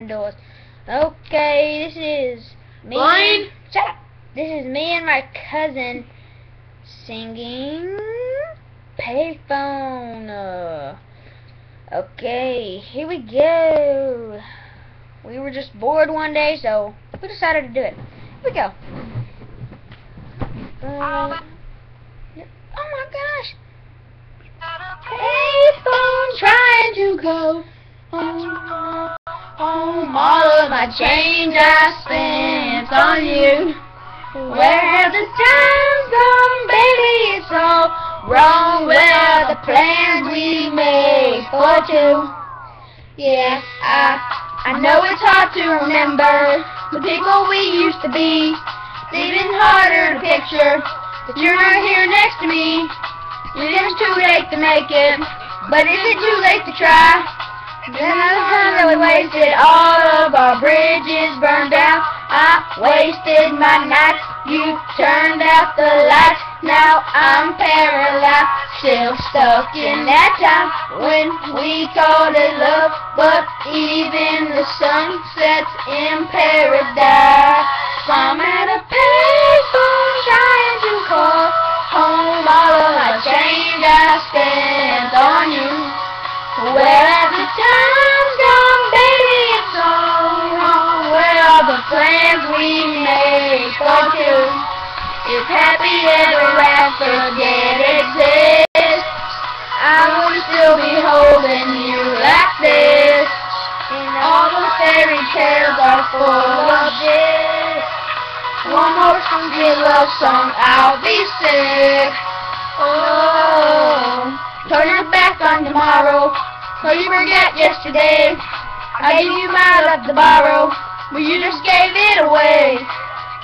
Doors. Okay, this is me. Blaine? Shut up. This is me and my cousin singing Payphone. Okay, here we go. We were just bored one day, so we decided to do it. Here we go. Oh my gosh. Payphone trying to go home. All of my change I spent on you. Where have the times gone, baby? It's all wrong. Where are the plans we made for two? Yeah, I know it's hard to remember the people we used to be. It's even harder to picture that you're not here next to me. It's too late to make it, but is it too late to try? Then the time that we wasted, all of our bridges burned down. I wasted my nights, you turned out the lights. Now I'm paralyzed, still stuck in that time when we called it love. But even the sun sets in paradise. I'm at a payphone trying to call home. All of my change I spent on you. Where have the times gone, baby? It's all wrong. Where are the plans we made for two? If happy ever after did exist, I would still be holding you like this. And all the fairy tales are full of this. One more sweet love song, I'll be sick. Oh, turn your back on tomorrow, so you forget yesterday. I gave you my love to borrow, but you just gave it away.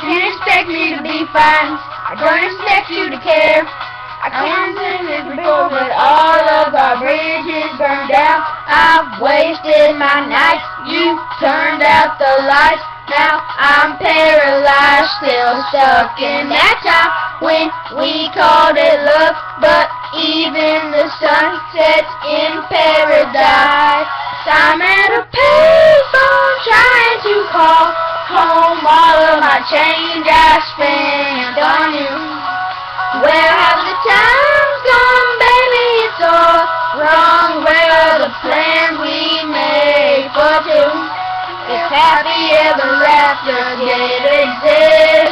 You expect me to be fine, I don't expect you to care. I can't sing it before, but all of our bridges burned down. I've wasted my nights, you turned out the lights. Now I'm paralyzed, still stuck in that time when we called it love. But even the sun sets in paradise. I'm at a payphone trying to call home. All of my change I spent on you. Where have the times gone, baby? It's all wrong. Where are the plans we made for two? If happy ever after did exist,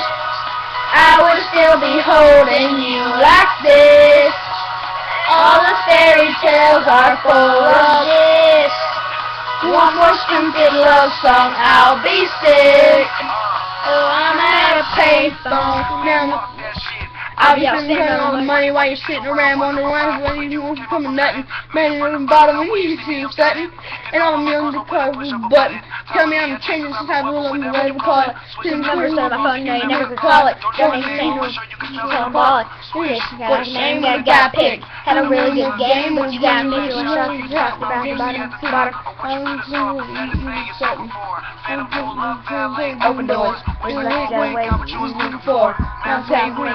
I would still be holding you like this. All the fairy tales are full of this. One more stupid love song, I'll be sick. Oh, I'm at a payphone now. I'll be out spending all the money while you're sitting around wondering why you won't come and nothing. Man, you're in the bottom when you see something. And all the millions of cars with a button. Tell me I'm changing since I will them the way to call it. Didn't remember so my phone, no, you never could call it. Don't even say no, you can't call it. Do this, you got a name, you got a pick. Had a really good game, but you got me to shot the top, the back, the bottom. Open doors. We left that way before. Now take me,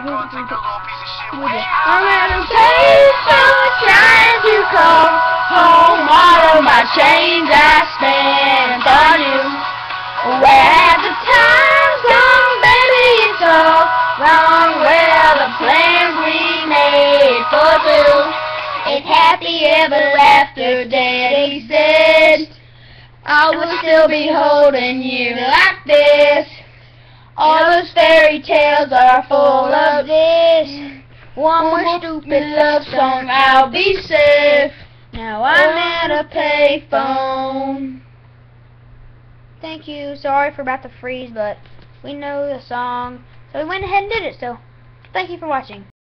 I'm at a payphone trying to call home. All of my change I spent on you. Where have the times gone, baby? It's all wrong. Where are the plans we made for two? If happy ever after Daddy said, I would still be holding you like this. All those fairy tales are full of this. One more stupid love song, I'll be safe. Now I'm at a payphone. Thank you. Sorry for about to freeze, but we know the song, so we went ahead and did it. So thank you for watching.